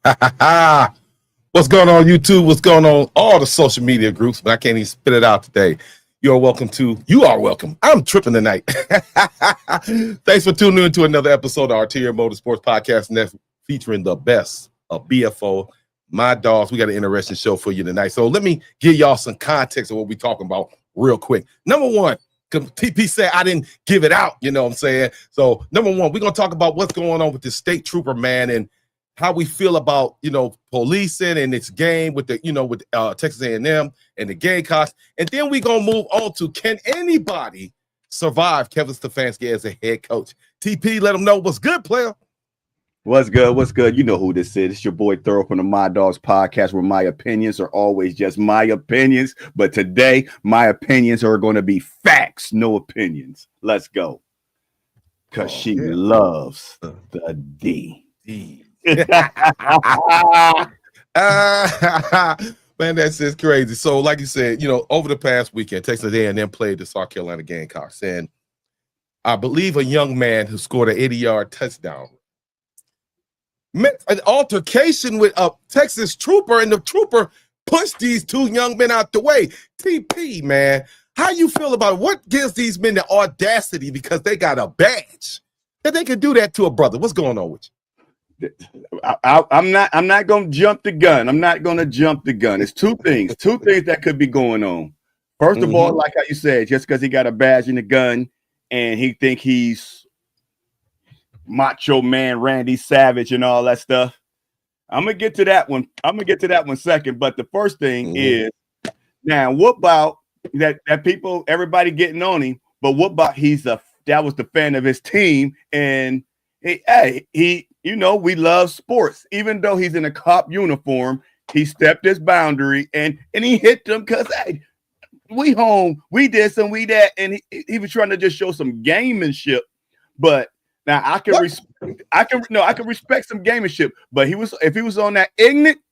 What's going on, YouTube? What's going on all the social media groups? But I can't even spit it out today. You are welcome. I'm tripping tonight. Thanks for tuning in to another episode of Arterial Motorsports Podcast, and that's featuring the best of BFO, my dogs. We got an interesting show for you tonight. So let me give y'all some context of what we're talking about real quick. Number one, because TP said I didn't give it out, you know what I'm saying? So number one, we're going to talk about what's going on with the state trooper, man, and how we feel about, policing and its game with Texas A&M and the Gamecocks. And then we're going to move on to, can anybody survive Kevin Stefanski as a head coach? TP, let them know what's good, player. What's good? You know who this is. It's your boy Thorough from the My Dogs podcast, where my opinions are always just my opinions. But today, my opinions are going to be facts, no opinions. Let's go. Because she loves the D. Man, that's just crazy. So, like you said, over the past weekend, Texas A&M played the South Carolina Gamecocks, and I believe a young man who scored an 80-yard touchdown met an altercation with a Texas trooper, and the trooper pushed these two young men out the way. TP, man, how you feel about it? What gives these men the audacity, because they got a badge, that they can do that to a brother? What's going on with you? I'm not going to jump the gun. It's two things that could be going on. First of all, like how you said, just because he got a badge and a gun and he think he's Macho Man Randy Savage and all that stuff. I'm gonna get to that one second. But the first thing is, now what about that people, everybody getting on him, but what about that was the fan of his team, and he we love sports. Even though he's in a cop uniform, he stepped his boundary and he hit them because we home, we this and we that, and he was trying to just show some gamemanship. But now I can respect some gamemanship. But if he was on that ignorant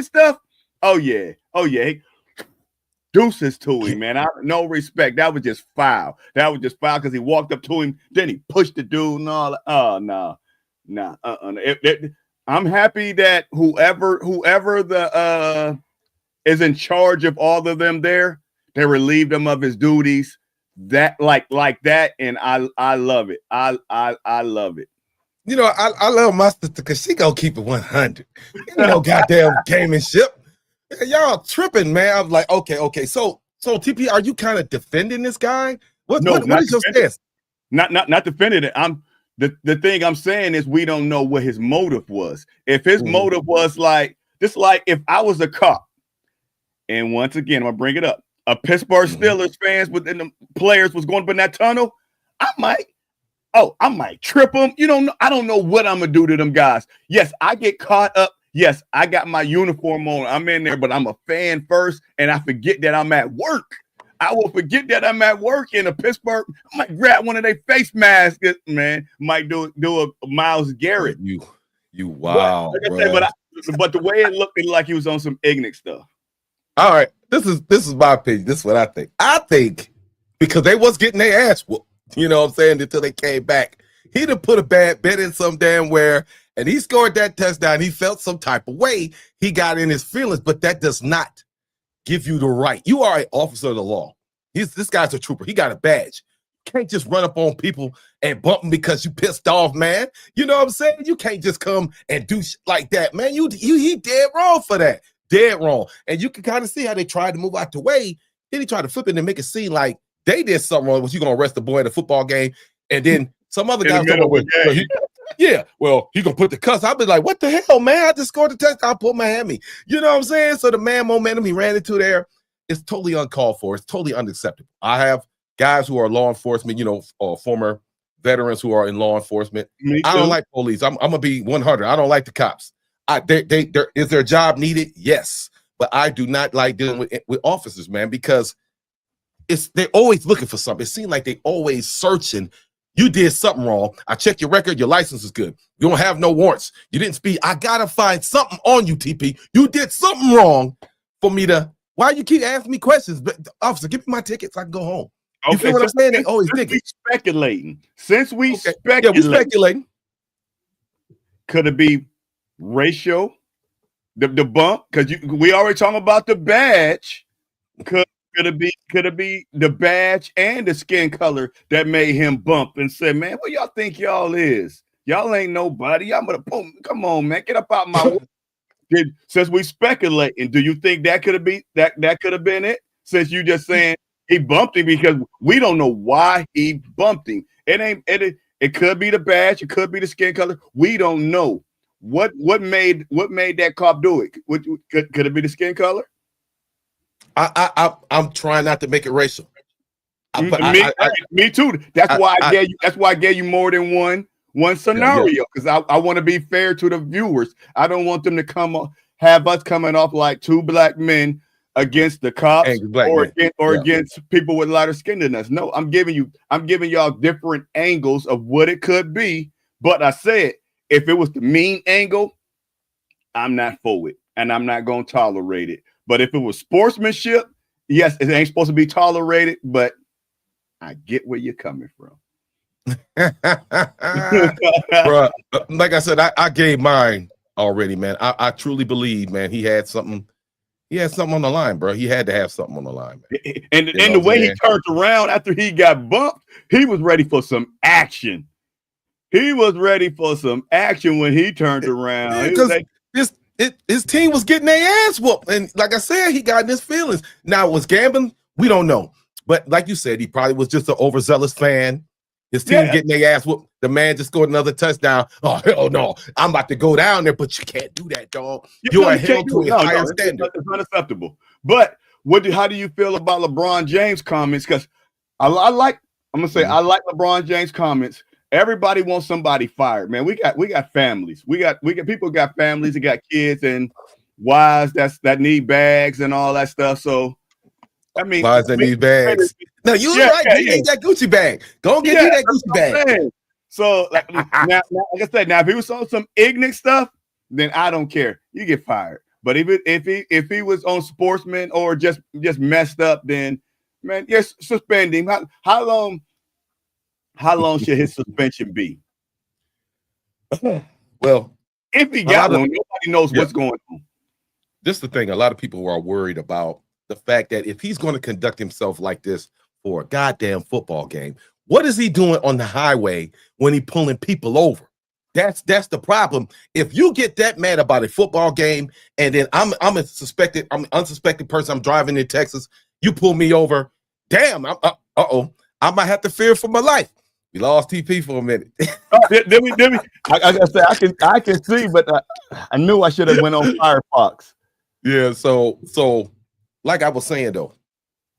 stuff, oh yeah, deuces to him, man. No respect. That was just foul. Because he walked up to him, then he pushed the dude and all that. Oh no. I'm happy that whoever the is in charge of all of them there, they relieved him of his duties. That like that, and I love it. I love it. I love my sister because she gonna keep it 100. Goddamn gamemanship. Y'all tripping, man. I'm like, okay. So TP, are you kind of defending this guy? What is your stance? Not defending it. The thing I'm saying is we don't know what his motive was. If his motive was like if I was a cop, and once again, I'm gonna bring it up, a Pittsburgh Steelers fans within the players was going up in that tunnel, I might trip them. I don't know what I'm gonna do to them guys. Yes, I get caught up. Yes, I got my uniform on. I'm in there, but I'm a fan first, and I forget that I'm at work. I will forget that I'm at work in a Pittsburgh. I might grab one of their face masks, man. Might do a Myles Garrett. You wow. But the way it looked like he was on some ignorant stuff. All right, this is my opinion. This is what I think. I think because they was getting their ass whooped, you know what I'm saying, until they came back. He'd have put a bad bet in some damn where, and he scored that touchdown. He felt some type of way. He got in his feelings, but that does not give you the right. You are an officer of the law. This guy's a trooper. He got a badge. You can't just run up on people and bump them because you pissed off, man. You know what I'm saying? You can't just come and do shit like that, man. He dead wrong for that. Dead wrong. And you can kind of see how they tried to move out the way. Then he tried to flip it and make it seem like they did something wrong. Was you gonna arrest the boy in a football game? And then some other guy was he gonna put the cuss. I'll be like, what the hell, man? I just scored the touchdown. I put Miami. You know what I'm saying? So the man momentum he ran into there is totally uncalled for. It's totally unacceptable. I have guys who are law enforcement, former veterans who are in law enforcement. I don't like police. I'm gonna be 100. I don't like the cops. Is their job needed? Yes, but I do not like dealing with officers, man, because they're always looking for something. It seems like they always searching. You did something wrong. I checked your record. Your license is good. You don't have no warrants. You didn't speed. I gotta find something on you, TP. You did something wrong for me to. Why you keep asking me questions? But officer, give me my tickets. I can go home. You feel what I'm saying? They always digging. Since we speculating, we're speculating. Could it be racial, the bump, because we already talking about the badge. Could it be the badge and the skin color that made him bump and say, man, what y'all think y'all is? Y'all ain't nobody. I'm gonna boom. Come on, man, get up out my way. Since we speculating, do you think that could have been that could have been it? Since you just saying he bumped him, because we don't know why he bumped him. It could be the badge, it could be the skin color. We don't know. What made that cop do it? Could it be the skin color? I'm trying not to make it racial. Me too. That's why I gave you more than one scenario, because I want to be fair to the viewers. I don't want them to have us coming off like two black men against the cops against people with lighter skin than us. No, I'm giving y'all different angles of what it could be. But I said, if it was the mean angle, I'm not for it, and I'm not going to tolerate it. But if it was sportsmanship, yes, it ain't supposed to be tolerated, but I get where you're coming from. Bro, like I said, I gave mine already, man. I truly believe, man, he had something on the line, bro. He had to have something on the line, man. And the way he turned around after he got bumped, he was ready for some action. He was ready for some action when he turned around. Because his team was getting their ass whooped. And like I said, he got in his feelings. Now, was gambling? We don't know. But like you said, he probably was just an overzealous fan. His team getting their ass whooped. The man just scored another touchdown. Oh, hell no. I'm about to go down there, but you can't do that, dog. You are held to a higher standard. It's unacceptable. But how do you feel about LeBron James' comments? Because I like LeBron James' comments. Everybody wants somebody fired, man. We got families. We got people got families that got kids and wives that need bags and all that stuff. So I mean, wives that need bags. No, you're right. You need that Gucci bag. Go get you that Gucci bag. So like I said, now if he was on some ignorant stuff, then I don't care. You get fired. But if he was on sportsman or just messed up, then man, yes, suspend him. How long should his suspension be? Well, if he got one, nobody knows what's going on. This is the thing. A lot of people are worried about the fact that if he's going to conduct himself like this for a goddamn football game, what is he doing on the highway when he pulling people over? That's the problem. If you get that mad about a football game, and then I'm an unsuspected person, I'm driving in Texas, you pull me over, damn, I might have to fear for my life. We lost TP for a minute. Did we? I can see, but I knew I should have went on Firefox. Yeah, so like I was saying though,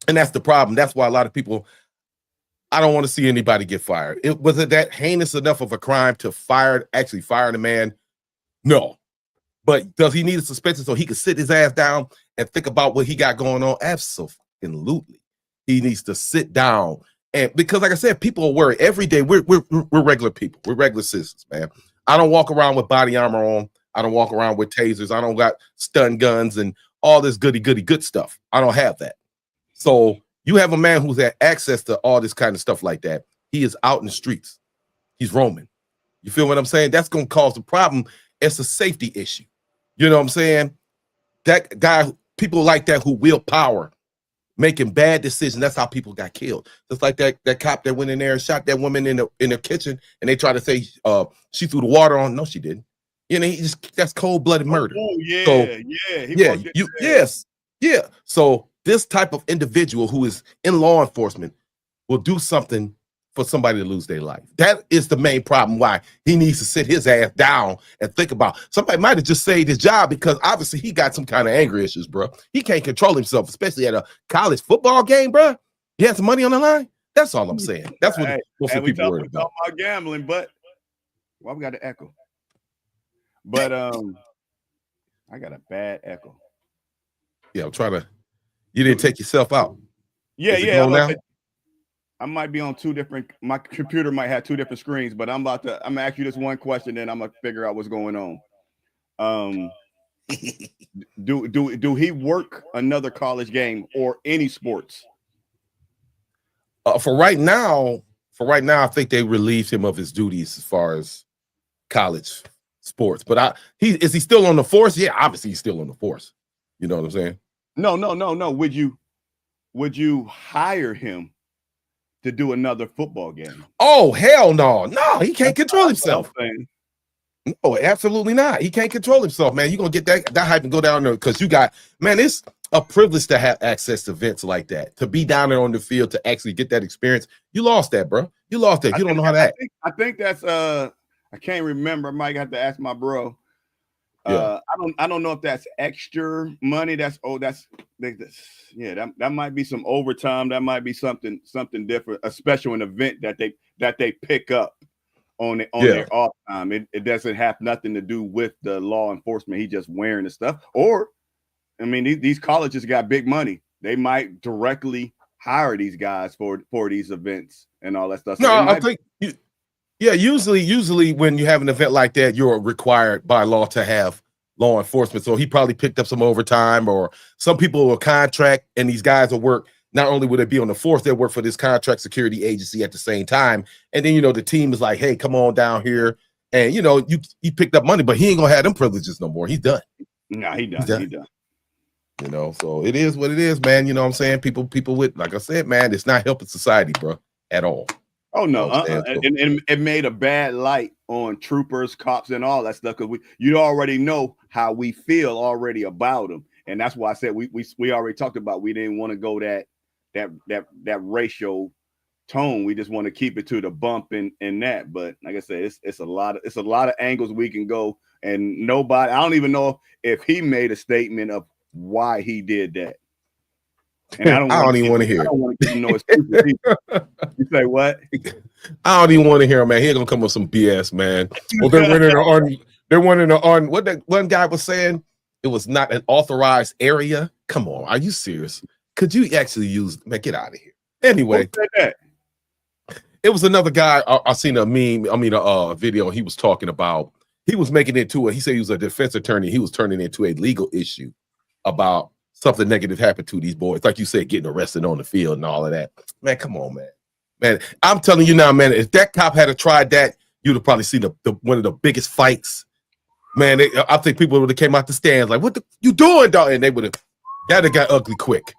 and that's the problem. That's why a lot of people, I don't want to see anybody get fired. Was it that heinous enough of a crime to actually fire the man? No. But does he need a suspension so he can sit his ass down and think about what he got going on? Absolutely. He needs to sit down. And because like I said, people are worried every day. We're regular people. We're regular citizens, man. I don't walk around with body armor on. I don't walk around with tasers. I don't got stun guns and all this goody good stuff. I don't have that. So you have a man who's had access to all this kind of stuff like that. He is out in the streets. He's roaming. You feel what I'm saying? That's going to cause a problem. It's a safety issue. You know what I'm saying? That guy, people like that who wield power, making bad decisions. That's how people got killed. Just like that cop that went in there and shot that woman in the kitchen, and they try to say she threw the water on. No, she didn't. You know, that's cold-blooded murder. Oh yeah, so, yeah. So this type of individual who is in law enforcement will do something for somebody to lose their life. That is the main problem why he needs to sit his ass down and think about. Somebody might have just saved his job because obviously he got some kind of anger issues, bro. He can't control himself, especially at a college football game, bro. He has some money on the line. That's all I'm saying. That's what most people worry about. We talk about gambling, but why we got to echo? But I got a bad echo. Yeah, I'm trying to. You didn't take yourself out. Yeah. I might be on two different. My computer might have two different screens, but I'm gonna ask you this one question, then I'm gonna figure out what's going on. Do he work another college game or any sports? For right now, I think they relieved him of his duties as far as college sports. But is he still on the force? Yeah, obviously he's still on the force. You know what I'm saying? No. Would you hire him to do another football game? Oh, hell no. No, he can't control himself. No, absolutely not. He can't control himself, man. You're gonna get that hype and go down there because you got, man, it's a privilege to have access to events like that, to be down there on the field, to actually get that experience. You lost that, bro. You lost that. You don't know how to act. I think that's I can't remember. I might have to ask my bro. Yeah. I don't know if that's extra money. That might be some overtime. That might be something different, a special an event that they pick up on their off time. It doesn't have nothing to do with the law enforcement. He just wearing the stuff. Or, I mean, these colleges got big money. They might directly hire these guys for these events and all that stuff. So I think usually when you have an event like that, you're required by law to have law enforcement. So he probably picked up some overtime, or some people will contract, and these guys will work. Not only would they be on the force, they'll work for this contract security agency at the same time. And then, the team is like, hey, come on down here. And, he picked up money, but he ain't going to have them privileges no more. He's done. No, he done. So it is what it is, man. You know what I'm saying? People with, like I said, man, it's not helping society, bro, at all. Oh, no. And it made a bad light on troopers, cops, and all that stuff, because you already know how we feel already about them. And that's why I said we already talked about we didn't want to go that racial tone. We just want to keep it to the bump and that. But like I said, it's a lot of angles we can go, and nobody, I don't even know if he made a statement of why he did that. And I don't even want to hear it. I don't want to know You say what? I don't even want to hear him, man. He ain't gonna come with some BS, man. Well, they're running on what that one guy was saying. It was not an authorized area. Come on, are you serious? Could you actually use, man, get out of here. Anyway, it was another guy. I seen a meme, a video. He was talking about, he was making it to he said he was a defense attorney. He was turning it into a legal issue about something negative happened to these boys. Like you said, getting arrested on the field and all of that. Man, come on, man. Man, I'm telling you now, man, if that cop had tried that, you'd have probably seen one of the biggest fights. Man, I think people would have came out the stands like, what you doing, dog? And they would have, that got ugly quick.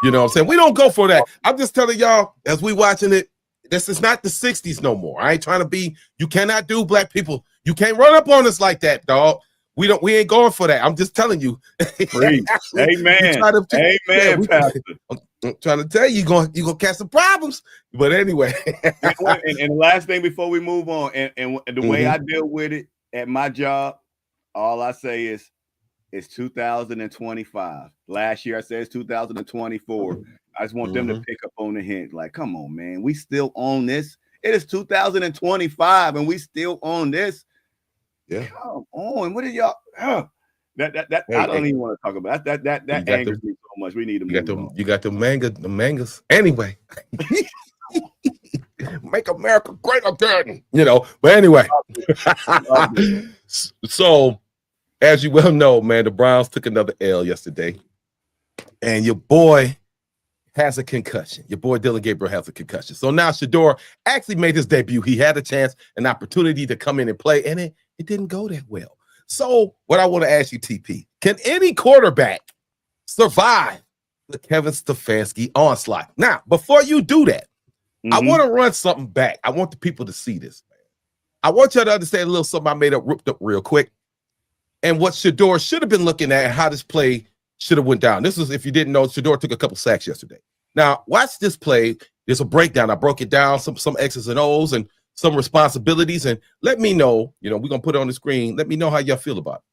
You know what I'm saying? We don't go for that. I'm just telling y'all, as we watching it, this is not the 60s no more. I ain't trying to be, you cannot do black people. You can't run up on us like that, dog. We ain't going for that. I'm just telling you. Amen. Amen, Pastor. I'm trying to tell you, you're gonna catch some problems. But anyway. and the last thing before we move on, and the way I deal with it at my job, all I say is it's 2025. Last year I said it's 2024. I just want them to pick up on the hint. Like, come on, man. We still own this. It is 2025 and we still own this. Yeah. Come on. What are y'all? That I don't even want to talk about that angers me so much. We need to move on. You got the mangas. Anyway. Make America great again. But anyway. So as you well know, man, the Browns took another L yesterday. And your boy has a concussion. Your boy Dylan Gabriel has a concussion. So now Shedeur actually made his debut. He had a chance, an opportunity to come in and play, and it didn't go that well. So what I want to ask you, TP, can any quarterback survive the Kevin Stefanski onslaught? Now, before you do that, I want to run something back. I want the people to see this, man. I want y'all to understand a little something I made up, ripped up real quick, and what Shedeur should have been looking at and how this play should have went down. This is, if you didn't know, Shedeur took a couple sacks yesterday. Now, watch this play. There's a breakdown. I broke it down, some X's and O's and some responsibilities. And let me know, we're going to put it on the screen. Let me know how y'all feel about it.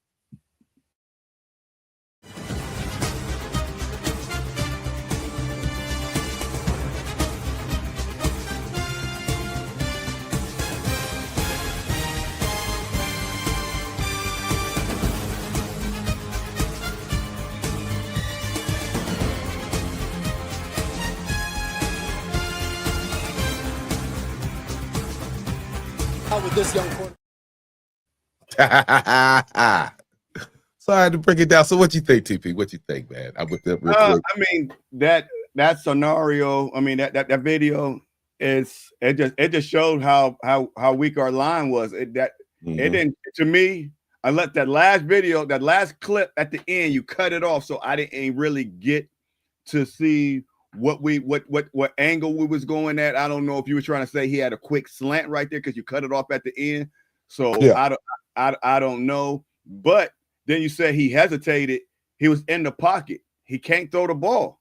With this young quarterback. So I had to break it down. So what you think, TP? What you think, man? I whipped up real quick. I mean, that scenario, I mean, that video it just showed how weak our line was. It didn't, to me, I let that last video, that last clip at the end, you cut it off. So I didn't really get to see what angle we was going at. I don't know if you were trying to say he had a quick slant right there because you cut it off at the end. So yeah. I don't know. But then you said he hesitated. He was in the pocket. He can't throw the ball.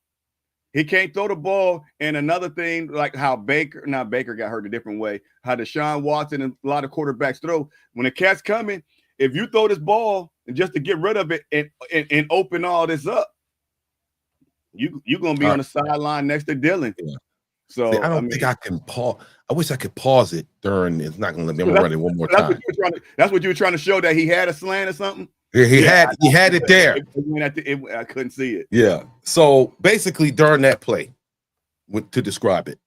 He can't throw the ball. And another thing, like how Baker got hurt a different way, how Deshaun Watson and a lot of quarterbacks throw. When the cat's coming, if you throw this ball and just to get rid of it and open all this up, you're gonna be on the sideline next to Dylan. Yeah. So see, I don't think I can pause. I wish I could pause it during. It's not gonna let me. I'm gonna run it one more time. That's what you were trying to show, that he had a slant or something. Yeah, he had it there. I couldn't see it. Yeah. So basically, during that play, to describe it,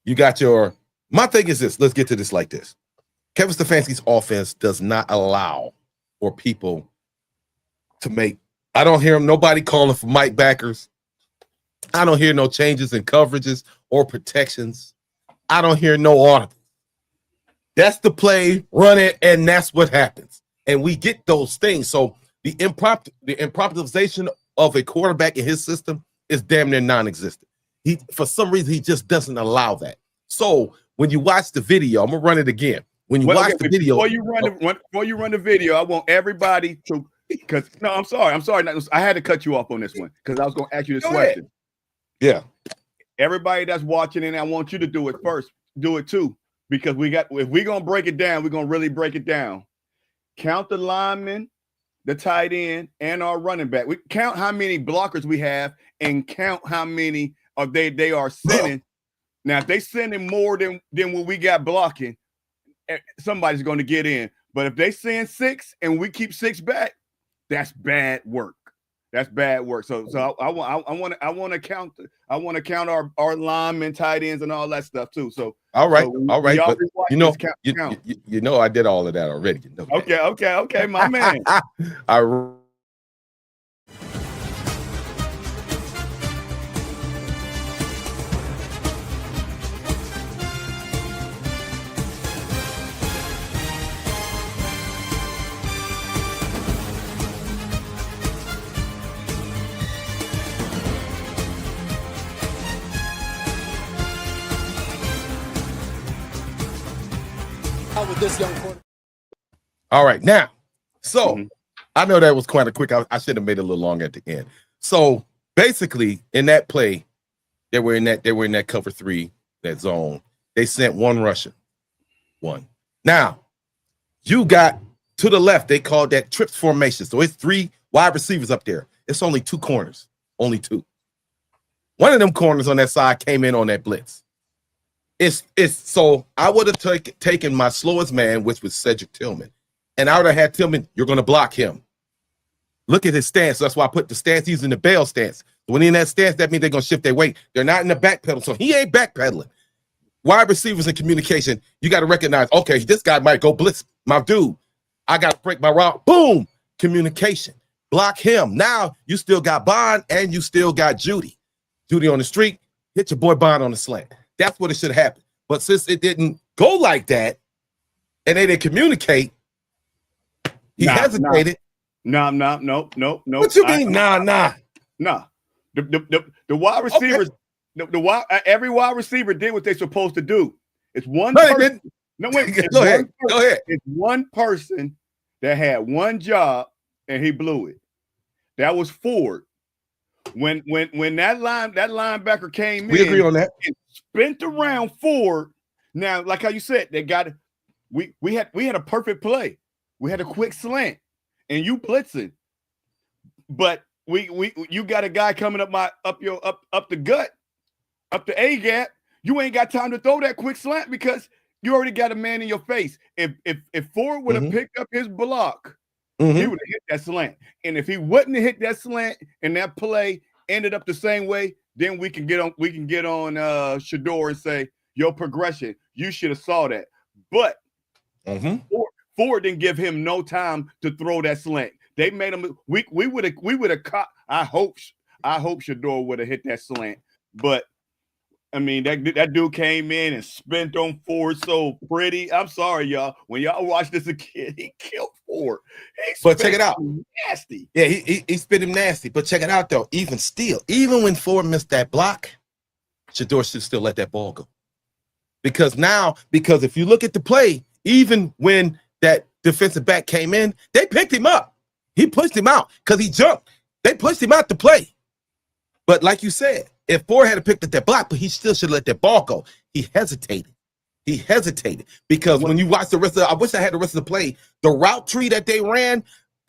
you got your. My thing is this. Let's get to this like this. Kevin Stefanski's offense does not allow for people to make. I don't hear him. Nobody calling for Mike backers. I don't hear no changes in coverages or protections. I don't hear no audible. That's the play, run it, and that's what happens. And we get those things. So the improvisation of a quarterback in his system is damn near non-existent. For some reason, he just doesn't allow that. So when you watch the video, I'm gonna run it again. When you watch the video, before you run the video, I want everybody to. Because no, I'm sorry. I had to cut you off on this one because I was going to ask you this question. Yeah. Everybody that's watching, and I want you to do it first. Do it too, because if we're going to break it down, we're going to really break it down. Count the linemen, the tight end, and our running back. We count how many blockers we have, and count how many of they are sending. Now, if they sending more than what we got blocking, somebody's going to get in. But if they send 6 and we keep 6 back, that's bad work. That's bad work. So I want to count our linemen, tight ends, and all that stuff too. So all right. But you know I did all of that already. You know that. Okay, my man. With this young quarterback. All right, now, so I know that was quite a quick. I should have made it a little long at the end. So basically, in that play, they were in that cover 3, that zone. They sent one Russian, one. Now, you got to the left. They called that trips formation. So it's 3 wide receivers up there. It's only 2 corners, only 2. One of them corners on that side came in on that blitz. It's so I would have taken my slowest man, which was Cedric Tillman, and I would have had Tillman. You're going to block him. Look at his stance. So that's why I put the stance. He's in the bail stance. When he's in that stance, that means they're going to shift their weight. They're not in the back pedal, so he ain't backpedaling. Wide receivers in communication, you got to recognize. Okay, this guy might go blitz my dude. I got to break my route. Boom, communication. Block him. Now you still got Bond and you still got Judy. Judy on the street. Hit your boy Bond on the slant. That's what it should happen. But since it didn't go like that, and they didn't communicate, he hesitated. No. What you mean? Nah. The wide receivers, okay. Every wide receiver did what they're supposed to do. It's one person. No, wait. Go ahead. It's one person that had one job and he blew it. That was Ford. When that linebacker came we agree on that. And spent around Ford. Now, like how you said, they got we had a perfect play. We had a quick slant, and you blitzing, but you got a guy coming up the gut, up the A gap. You ain't got time to throw that quick slant because you already got a man in your face. If Ford would have picked up his block, he would have hit that slant. And if he wouldn't have hit that slant and that play ended up the same way, then we can get Shador and say, your progression, you should have saw that. But Ford didn't give him no time to throw that slant. They made him. We would have caught. I hope Shador would have hit that slant. But I mean, that dude came in and spent on Ford so pretty. I'm sorry, y'all. When y'all watch this again, he killed Ford. But check it out. Nasty. Yeah, he spit him nasty. But check it out, though. Even when Ford missed that block, Shedeur should still let that ball go. Because if you look at the play, even when that defensive back came in, they picked him up. He pushed him out because he jumped. They pushed him out to play. But like you said, if Ford had picked up that block, but he still should let that ball go. He hesitated. Because when you watch the rest of I wish I had the rest of the play, the route tree that they ran,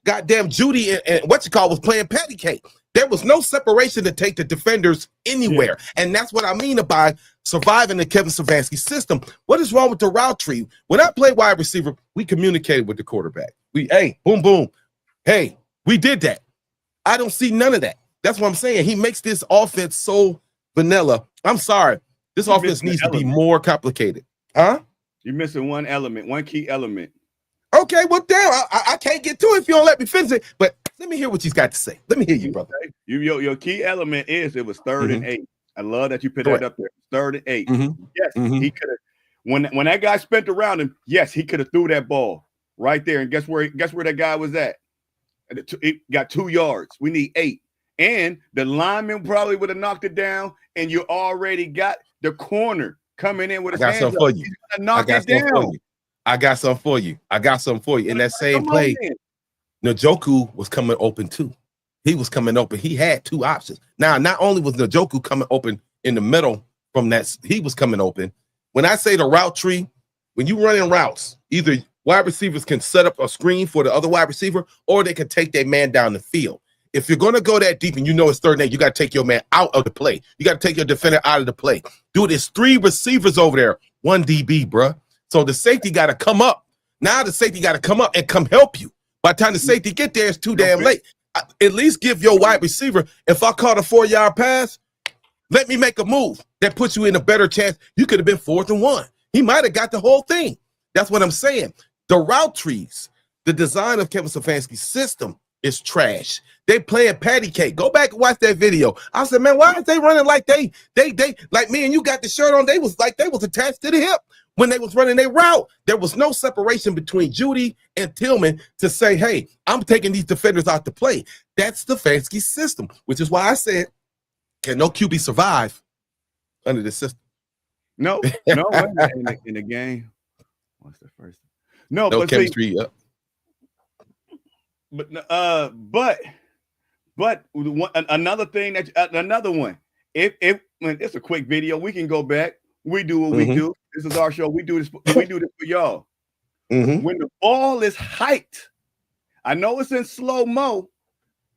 goddamn Judy and was playing patty cake. There was no separation to take the defenders anywhere. Yeah. And that's what I mean by surviving the Kevin Stefanski system. What is wrong with the route tree? When I played wide receiver, we communicated with the quarterback. Hey, boom, boom. Hey, we did that. I don't see none of that. That's what I'm saying. He makes this offense so vanilla. I'm sorry. This offense needs to be more complicated. Huh? You're missing one element, one key element. Okay, well, damn, I can't get to it if you don't let me finish it. But let me hear what you've got to say. Let me hear you, brother. Your key element is it was 3rd and 8. I love that you put that up there. 3rd and 8. Yes, he could have. When that guy spent around him, yes, he could have threw that ball right there. And guess where that guy was at? It got 2 yards. We need 8. And the lineman probably would have knocked it down, and you already got the corner coming in with his hands up. I got something for you. In that same play, Njoku was coming open too. He was coming open. He had 2 options. Now, not only was Njoku coming open in the middle from that, he was coming open. When I say the route tree, when you run in routes, either wide receivers can set up a screen for the other wide receiver, or they can take their man down the field. If you're going to go that deep and you know it's 3rd and 8, you got to take your man out of the play. You got to take your defender out of the play. Dude, there's 3 receivers over there, 1 DB, bruh. So the safety got to come up. Now the safety got to come up and come help you. By the time the safety get there, it's too damn late. At least give your wide receiver, if I caught a 4-yard pass, let me make a move that puts you in a better chance. You could have been 4th and 1. He might have got the whole thing. That's what I'm saying. The route trees, the design of Kevin Stefanski's system is trash. They playing patty cake. Go back and watch that video. I said, man, why aren't they running like they like me and you got the shirt on? They was attached to the hip when they was running their route. There was no separation between Judy and Tillman to say, hey, I'm taking these defenders out to play. That's Stefanski's system, which is why I said, can no QB survive under this system? No, in the game. What's the first? No chemistry. But another thing another one. If it's a quick video, we can go back. We do what we do. This is our show. We do this for y'all. When the ball is hiked, I know it's in slow-mo.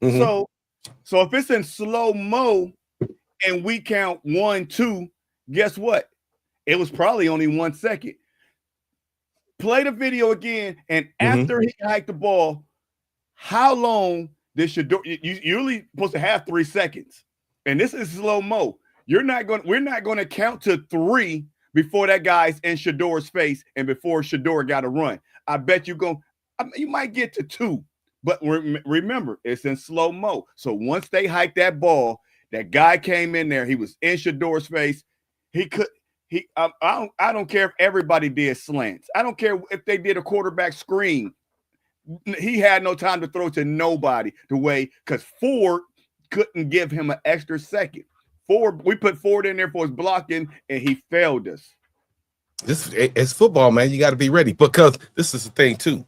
So if it's in slow-mo and we count 1, 2, guess what? It was probably only 1 second. Play the video again, and after he hiked the ball, how long this should do? You're usually supposed to have 3 seconds, and this is slow-mo. We're not going to count to 3 before that guy's in Shedeur's face and before Shedeur got to run. I bet you might get to 2, but remember, it's in slow-mo. So once they hiked that ball, that guy came in there. He was in Shedeur's face. I don't care if everybody did slants. I don't care if they did a quarterback screen. He had no time to throw to nobody because Ford couldn't give him an extra second. We put Ford in there for his blocking, and he failed us. It's football, man. You got to be ready, because this is the thing too.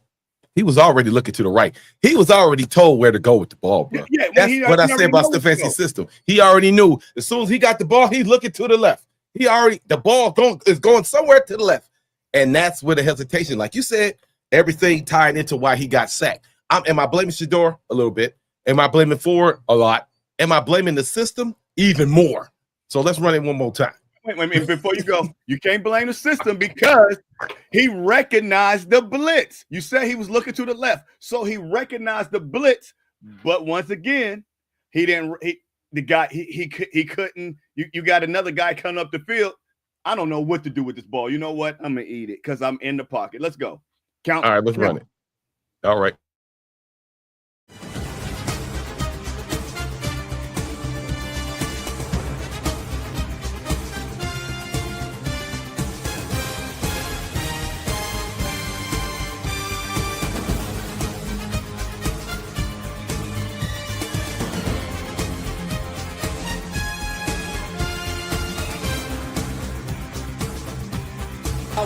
He was already looking to the right. He was already told where to go with the ball, bro. Yeah, that's what I said about Stefanski's system. He already knew. As soon as he got the ball, he's looking to the left. The ball is going somewhere to the left. And that's where the hesitation, like you said, everything tied into why he got sacked. Am I blaming Shedeur? A little bit. Am I blaming Ford? A lot. Am I blaming the system? Even more. So let's run it one more time. Wait, before you go, you can't blame the system because he recognized the blitz. You said he was looking to the left. So he recognized the blitz, but once again, he didn't. He couldn't. You got another guy coming up the field. I don't know what to do with this ball. You know what? I'm gonna eat it because I'm in the pocket. Let's go. Count. All right, let's run it. All right.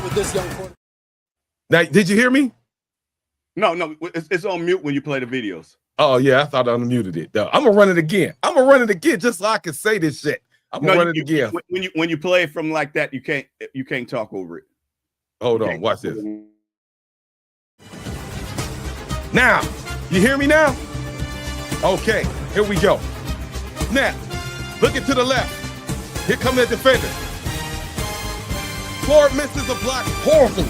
with this young quarterback. Now, did you hear me? No, it's on mute when you play the videos. Oh yeah, I thought I unmuted it. No, I'm gonna run it again. I'm gonna run it again just so I can say this shit. I'm gonna run it again. When you play it from like that, you can't talk over it. Hold on, watch this. Now, you hear me now? Okay, here we go. Now, looking to the left. Here comes the defender. Ford misses a block horribly.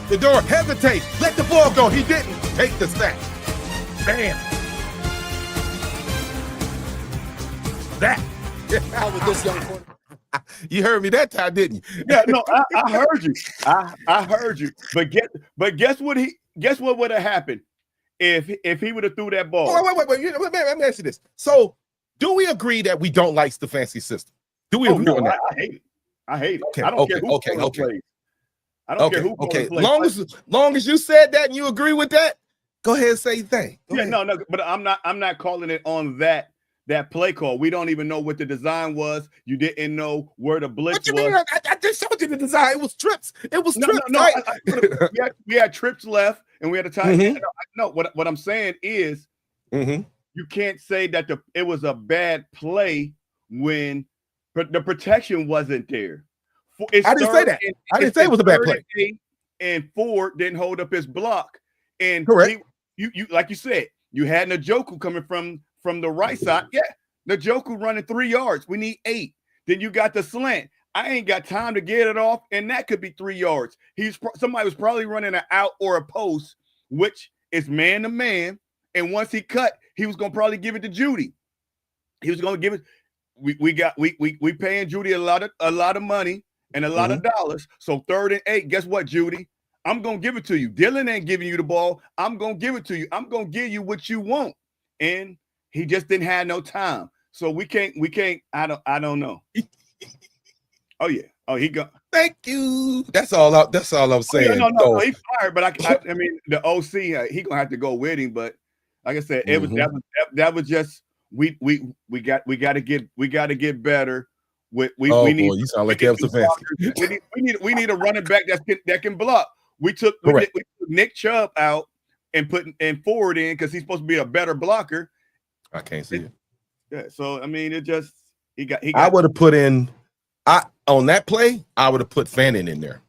The door hesitates. Let the ball go. He didn't take the sack. Bam. That. Out with this young quarterback. You heard me that time, didn't you? Yeah, no, I heard you. I heard you. But guess what would have happened if he would have threw that ball? Oh, wait. Let me ask you this. So, do we agree that we don't like Stefanski's system? Do we agree on that? I hate it. I hate it. Okay, I don't care who plays. I don't care who plays. Long as you said that and you agree with that, go ahead and say your thing. No, but I'm not calling it on that play call. We don't even know what the design was. You didn't know where the blitz was. Mean? I just showed you the design. It was trips. It was trips. No. We had trips left, and we had a time. Mm-hmm. No, what I'm saying is, you can't say that it was a bad play when the protection wasn't there. I didn't say that. I didn't say it was a bad play. And Ford didn't hold up his block. And correct. You like you said, you had Njoku coming from the right side. Yeah, Njoku running 3 yards. We need 8. Then you got the slant. I ain't got time to get it off, and that could be 3 yards. Somebody was probably running an out or a post, which is man to man. And once he cut, he was gonna probably give it to Judy. He was gonna give it. We paying Judy a lot of money and a lot of dollars. So 3rd and 8. Guess what, Judy? I'm gonna give it to you. Dylan ain't giving you the ball. I'm gonna give it to you. I'm gonna give you what you want. And he just didn't have no time. So we can't. I don't know. Oh yeah. Oh, he go. Thank you. That's all I'm saying. No, he fired. But I mean, the OC, he gonna have to go with him. But like I said, it was that was just we got to get better. We need. Boy, you sound like Stefanski. We need a running back that can block. We took Nick Chubb out and put Ford in because he's supposed to be a better blocker. I can't see it. Yeah, so I mean, it just he got. I would have put in. On that play, I would have put Fannin in there.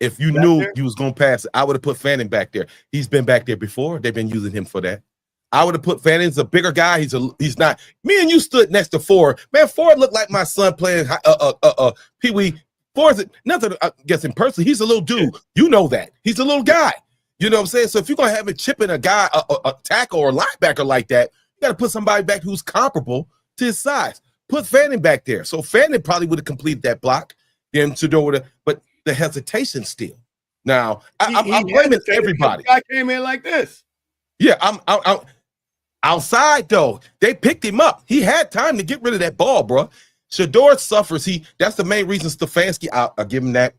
If you knew you was gonna pass it, I would have put Fannin back there. He's been back there before. They've been using him for that. I would have put Fannin's a bigger guy. He's not. Me and you stood next to Ford. Man, Ford looked like my son playing Pee Wee. Ford's nothing. I guess in person, he's a little dude. You know that he's a little guy. You know what I'm saying? So if you're gonna have him chipping a guy, a tackle or a linebacker like that, you got to put somebody back who's comparable to his size. Put Fannin back there. So Fannin probably would have completed that block. Then Shador would have, but the hesitation still. Now I'm blaming everybody. The guy came in like this. Yeah, I'm outside though. They picked him up. He had time to get rid of that ball, bro. Shador suffers. That's the main reason Stefanski. I'll give him that.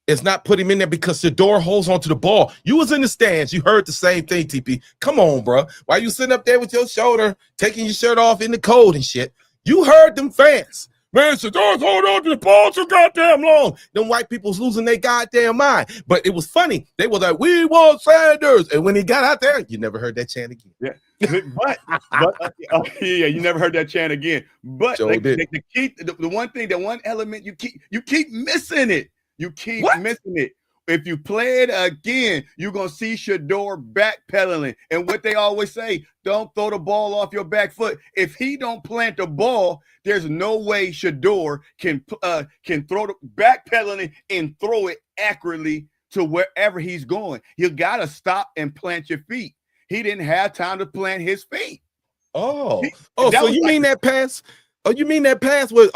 It's not put him in there because Shador holds onto the ball. You was in the stands. You heard the same thing, TP. Come on, bro. Why you sitting up there with your shoulder, taking your shirt off in the cold and shit? You heard them fans. Man, Shador's holding on to the ball too goddamn long. Them white people's losing their goddamn mind. But it was funny. They were like, we want Sanders. And when he got out there, you never heard that chant again. Yeah, you never heard that chant again. But the one thing, the one element you keep missing it. You keep missing it. If you play it again, you're going to see Shador backpedaling. And what they always say, don't throw the ball off your back foot. If he don't plant the ball, there's no way Shador can throw the backpedaling and throw it accurately to wherever he's going. You got to stop and plant your feet. He didn't have time to plant his feet. So you mean that pass? Oh, you mean that pass where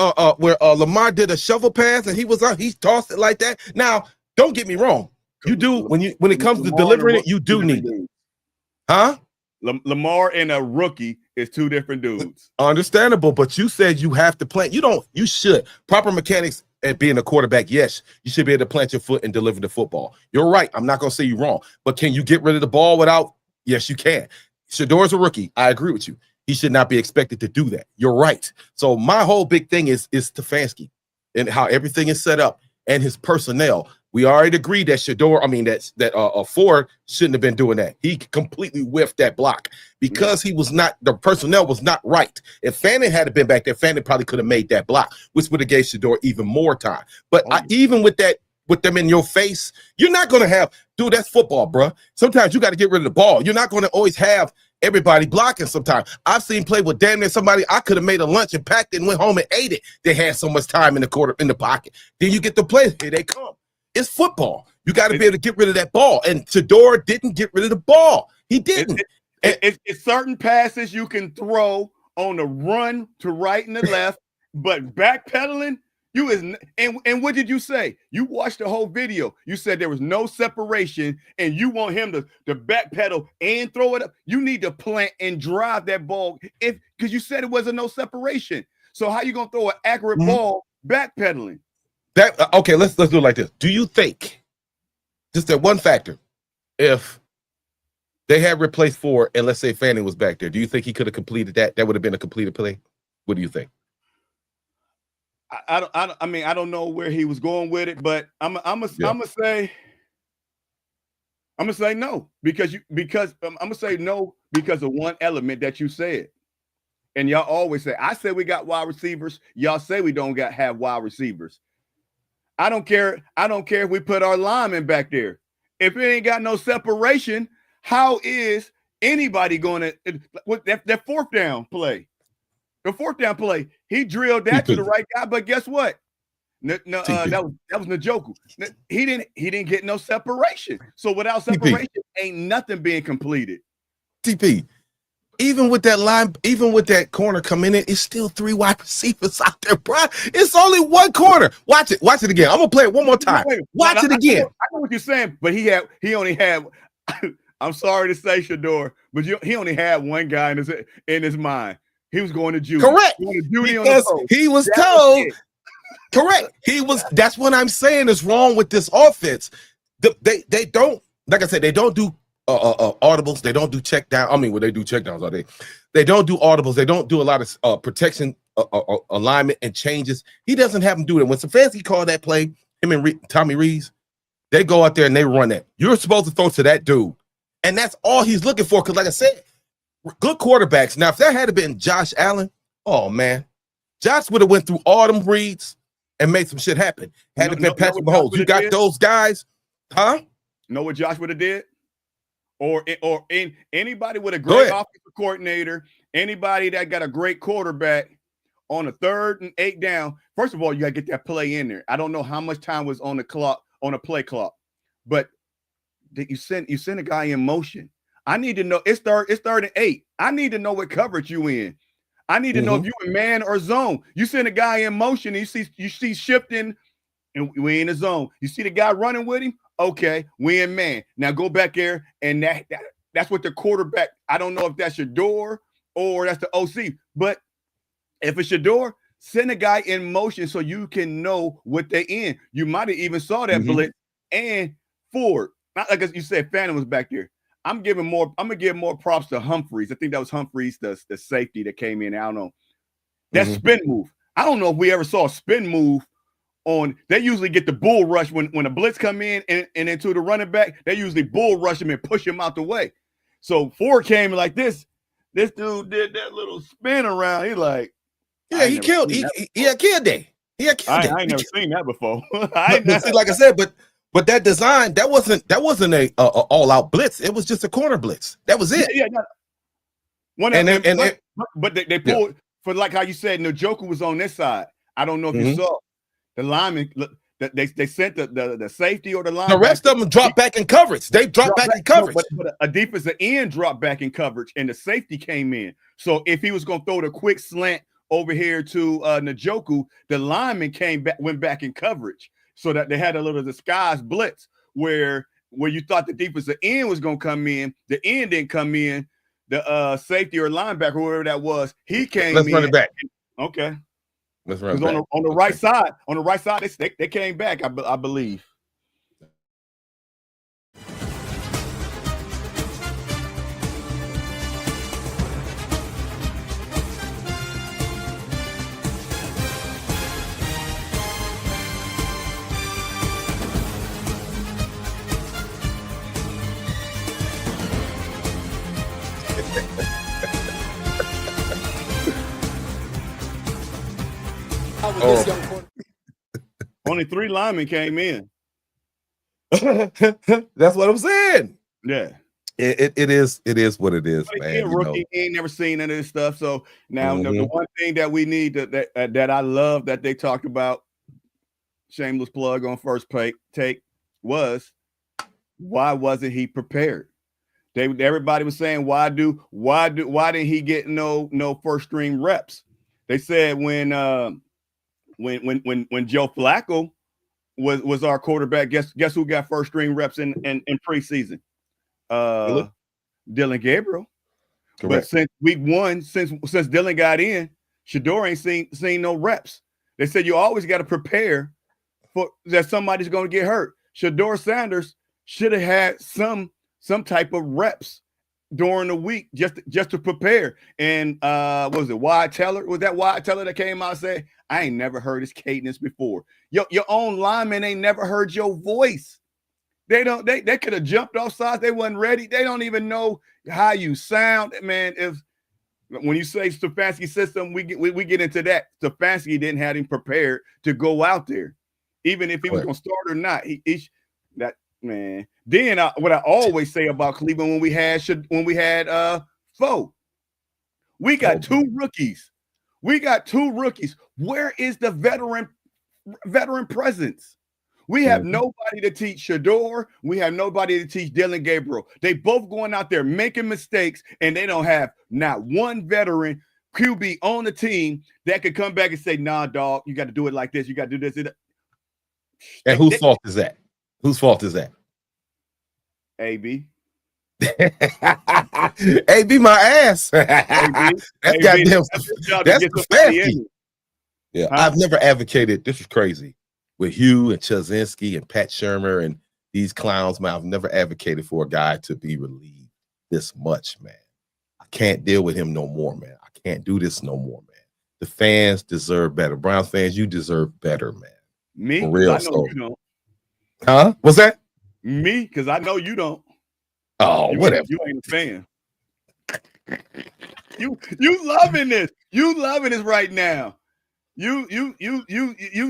Lamar did a shovel pass and he tossed it like that? Now, don't get me wrong. You do when it comes to delivering it, you do need it. Huh? Lamar and a rookie is two different dudes. Understandable, but you said you have to plant. You should. Proper mechanics at being a quarterback, yes, you should be able to plant your foot and deliver the football. You're right. I'm not going to say you're wrong. But can you get rid of the ball without? Yes, you can. Shador's a rookie. I agree with you. He should not be expected to do that. You're right. So my whole big thing is Stefanski and how everything is set up. and his personnel. We already agreed that Ford shouldn't have been doing that. He completely whiffed that block because the personnel was not right. If Fanning had been back there, Fanning probably could have made that block, which would have gave Shador even more time. But even with that, with them in your face, you're not going to have, dude, that's football, bro. Sometimes you got to get rid of the ball. You're not going to always have everybody blocking sometimes. I've seen play with damn near somebody I could have made a lunch and packed it and went home and ate it. They had so much time in the pocket. Then you get the play. Here they come. It's football. You got to be able to get rid of that ball. And Shador didn't get rid of the ball. He didn't. It's certain passes you can throw on the run to right and the left, but backpedaling, and what did you say? You watched the whole video. You said there was no separation, and you want him to backpedal and throw it up. You need to plant and drive that ball because you said it wasn't no separation. So how you gonna throw an accurate ball backpedaling? Okay, let's do it like this. Do you think, just that one factor, if they had replaced Ford and let's say Fanning was back there, do you think he could have completed that? That would have been a completed play? What do you think? I don't know where he was going with it, but I'm gonna say no because I'm gonna say no because of one element that you said, and y'all always say I say we got wide receivers. Y'all say we don't have wide receivers. I don't care. I don't care if we put our lineman back there. If it ain't got no separation, how is anybody going to with that fourth down play? The fourth down play, he drilled that to the right guy, but guess what? That was Njoku. He didn't get no separation. So without separation, ain't nothing being completed. TP, even with that corner coming in, it's still 3 wide receivers out there, bro. It's only one corner. Watch it again. I'm gonna play it one more time. Watch it again. I know what you're saying, but he only had. I'm sorry to say, Shador, but he only had one guy in his mind. He was going to Judy. Correct. Because he was told. Correct. That's what I'm saying is wrong with this offense. They don't, like I said, they don't do audibles. They don't do check down. I mean, well, they do check downs all day. They don't do audibles. They don't do a lot of protection, alignment, and changes. He doesn't have them do that. When Stefanski called that play, him and Tommy Rees, they go out there and they run that. You're supposed to throw to that dude. And that's all he's looking for. Because like I said, good quarterbacks. Now, if that had been Josh Allen, oh, man. Josh would have went through all them reads and made some shit happen. Had it been Patrick Mahomes. You got those guys, huh? Know what Josh would have did? Or anybody with a great offensive coordinator, anybody that got a great quarterback on a 3rd and 8 down. First of all, you got to get that play in there. I don't know how much time was on the clock, on a play clock, but you send a guy in motion. I need to know it's 3rd and 8. I need to know what coverage you in. I need to know if you in man or zone. You send a guy in motion, and you see shifting, and we in the zone. You see the guy running with him. Okay, we in man. Now go back there, and that's what the quarterback. I don't know if that's your door or that's the OC, but if it's your door, send a guy in motion so you can know what they in. You might have even saw that blitz and Ford. Not like you said, Fanning was back there. I'm gonna give more props to Humphreys. I think that was Humphreys, the safety that came in. I don't know. That spin move. I don't know if we ever saw a spin move on. They usually get the bull rush when a blitz come in and into the running back. They usually bull rush him and push him out the way. So Ford came like this. This dude did that little spin around. He like, yeah, he killed. He had killed day. He had killed day. I ain't never seen that before. See, like I said, but that design, that wasn't a all-out blitz. It was just a corner blitz. That was it. Yeah. But they pulled for, like how you said, Njoku was on this side. I don't know if you saw the lineman. They sent the safety or the lineman. The rest of them dropped back in coverage. They dropped back in coverage. But a defensive end dropped back in coverage, and the safety came in. So if he was going to throw the quick slant over here to Njoku, the lineman went back in coverage. So that they had a little disguised blitz where you thought the defensive end was going to come in. The end didn't come in. The safety or linebacker, whoever that was, he came in. Let's run it back. Okay. Let's run it back. On the right side, they came back, I believe. with this young quarterback. Only 3 linemen came in. That's what I'm saying. Yeah. It is what it is, But man. he a rookie. He ain't never seen any of this stuff. So now the one thing that we need that I love that they talked about, shameless plug on First Take, was why wasn't he prepared? Everybody was saying why didn't he get no first string reps? They said when Joe Flacco was our quarterback, guess who got first string reps in preseason? Dylan Gabriel. Correct. But since week 1, since Dylan got in, Shador ain't seen no reps. They said you always got to prepare for that somebody's going to get hurt. Shador Sanders should have had some type of reps during the week just to prepare. And what was it? Wyatt Teller? Was that Wyatt Teller that came out and said, I ain't never heard his cadence before. Your own lineman ain't never heard your voice. They could have jumped off sides. They wasn't ready. They don't even know how you sound, man. When you say Stefanski system, we get into that. Stefanski didn't have him prepared to go out there, even if he was going to start or not. That man. Then what I always say about Cleveland when we had Foe, we got 2 rookies. Where is the veteran presence? We have nobody to teach Shador. We have nobody to teach Dylan Gabriel. They both going out there making mistakes, and they don't have not one veteran QB on the team that could come back and say, nah, dog, you got to do it like this. You got to do this. And whose fault is that? Whose fault is that? AB. AB my ass. That's goddamn. That's Stefanski. Yeah, I've never advocated. This is crazy. With Hugh and Chazinski and Pat Shermer and these clowns, man, I've never advocated for a guy to be relieved this much, man. I can't deal with him no more, man. I can't do this no more, man. The fans deserve better. Browns fans, you deserve better, man. Me? For real, I know you don't. Huh? What's that? Me? Because I know you don't. Oh, whatever. You ain't a fan. You loving this. You loving this right now. You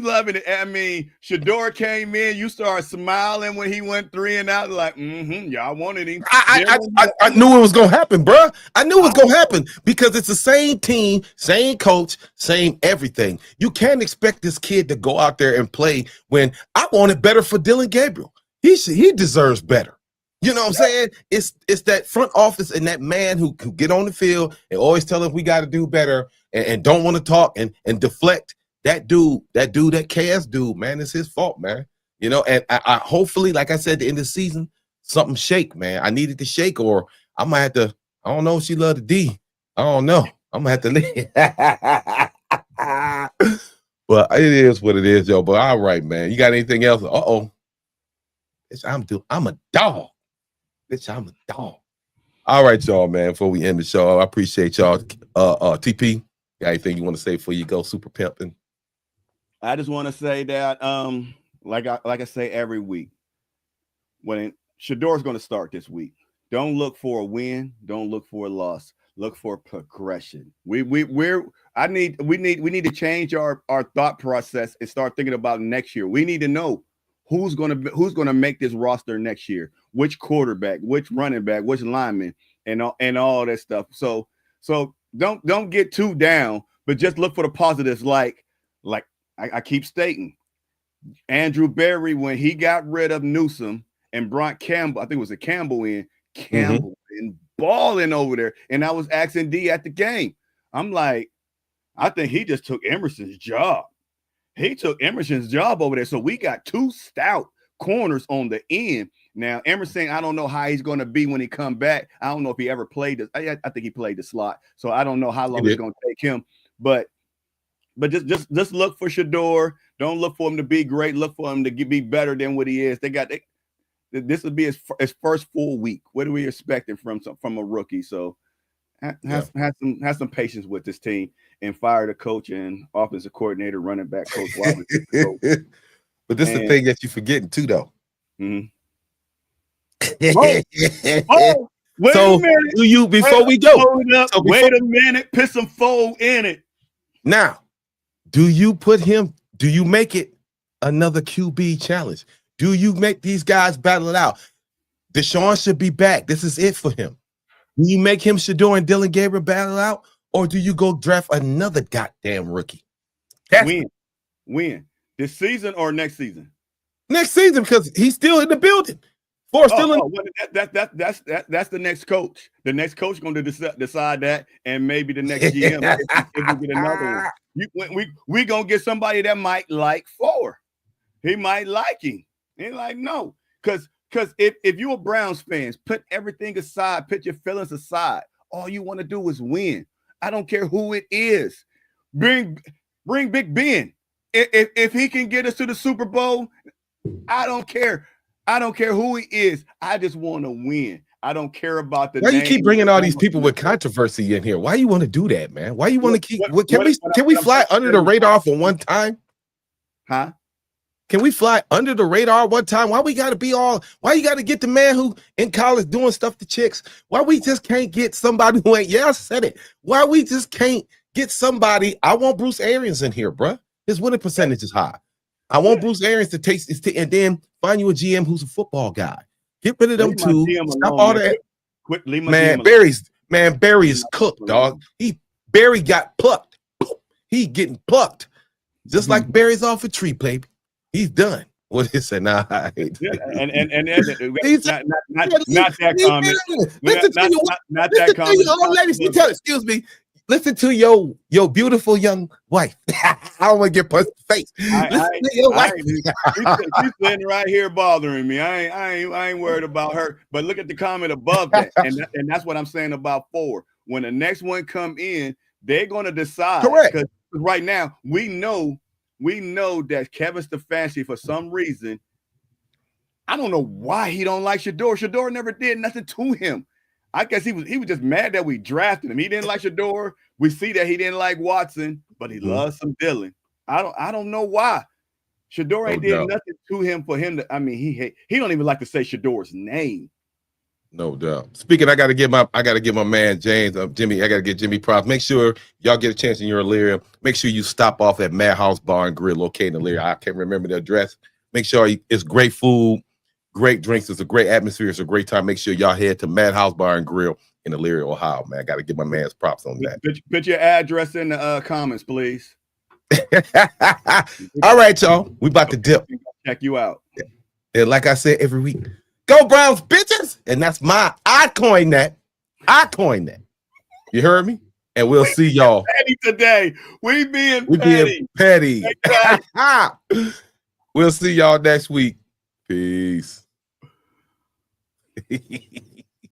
loving it. I mean, Shador came in. You started smiling when he went 3 and out. Like, y'all wanted him. I knew it was gonna happen, bro. I knew it was gonna happen because it's the same team, same coach, same everything. You can't expect this kid to go out there and play when I wanted better for Dylan Gabriel. He deserves better. You know what I'm saying? It's that front office and that man who get on the field and always tell us we got to do better and don't want to talk and deflect. That dude, that KS dude, man, it's his fault, man. You know, and I hopefully, like I said, at the end of the season, something shake, man. I needed to shake, or I might have to. I don't know if she loved the D. I don't know. I'm gonna have to leave. But it is what it is, yo. But all right, man. You got anything else? I'm a dog. Bitch, I'm a dog. All right, y'all, man. Before we end the show, I appreciate y'all. TP, got anything you want to say before you go super pimping? I just want to say that, like I say every week, when Shador's going to start this week, don't look for a win. Don't look for a loss. Look for progression. We need to change our thought process and start thinking about next year. We need to know who's gonna make this roster next year, which quarterback, which running back, which lineman, and all that stuff. So don't get too down, but just look for the positives. Like I keep stating, Andrew Berry, when he got rid of Newsom and brought Campbell, I think it was a Campbell in balling over there, and I was asking D at the game. I'm like, I think he just took Emerson's job. He took Emerson's job over there. So we got 2 stout corners on the end. Now, Emerson, I don't know how he's going to be when he come back. I don't know if he ever played this. I think he played the slot. So I don't know how long it's going to take him. But just look for Shador. Don't look for him to be great. Look for him to be better than what he is. This will be his first full week. What are we expecting from a rookie? So have some patience with this team and fire the coach and offensive coordinator, running back coach. But this is the thing that you're forgetting too, though. Mm-hmm. Wait a minute. Wait a minute, put some fold in it. Now, Do you put him? Do you make it another QB challenge? Do you make these guys battle it out? Deshaun should be back. This is it for him. Do you make him Shador and Dylan Gabriel battle out, or do you go draft another goddamn rookie? When? This season or next season? Next season, because he's still in the building. That's the next coach. The next coach is going to decide that, and maybe the next GM if we get another one. We gonna get somebody that might like 4. He might like him. He's like, no, because if you're a Browns fan, put everything aside, put your feelings aside. All you want to do is win. I don't care who it is. Bring Big Ben. If he can get us to the Super Bowl, I don't care. I don't care who he is. I just want to win. I don't care about the. Why you keep bringing all these people with controversy in here? Why you want to do that, man? Why you want to keep? Can we fly under the radar for one time? Huh? Can we fly under the radar one time? Why we got to be all? Why you got to get the man who in college doing stuff to chicks? Why we just can't get somebody who ain't? Yeah, I said it. Why we just can't get somebody? I want Bruce Arians in here, bruh. His winning percentage is high. I want Bruce Arians to take and then find you a GM who's a football guy. Get rid of them two. Stop all that. Barry is cooked, dog. Barry got plucked. He getting plucked. Just like Barry's off a tree, baby. He's done. What is it? Nah, I hate that. Not that comment. Not that comment. Excuse me. Listen to your beautiful young wife. I don't want to get punched in the face. She's sitting right here bothering me. I ain't worried about her. But look at the comment above that, and that's what I'm saying about 4. When the next one come in, they're going to decide. Correct. Because right now we know that Kevin Stefanski, for some reason, I don't know why he don't like Shador. Shador never did nothing to him. I guess he was just mad that we drafted him. He didn't like Shador. We see that he didn't like Watson, but he loves some Dylan. I don't know why. Shador ain't did nothing to him for him to. I mean, he don't even like to say Shador's name. No doubt. Speaking, I gotta give my man James, Jimmy. I gotta get Jimmy props. Make sure y'all get a chance in your Elyria. Make sure you stop off at Madhouse Bar and Grill located in Elyria. I can't remember the address. Make sure it's great food. Great drinks. It's a great atmosphere. It's a great time. Make sure y'all head to Madhouse Bar and Grill in Elyria, Ohio, man. I got to give my man's props on that. Put your address in the comments, please. All right, y'all. We about to dip. Check you out. And like I said every week, go Browns, bitches. And that's I coined that. You heard me? And we'll see y'all. Petty today. We being petty. We'll see y'all next week. Peace.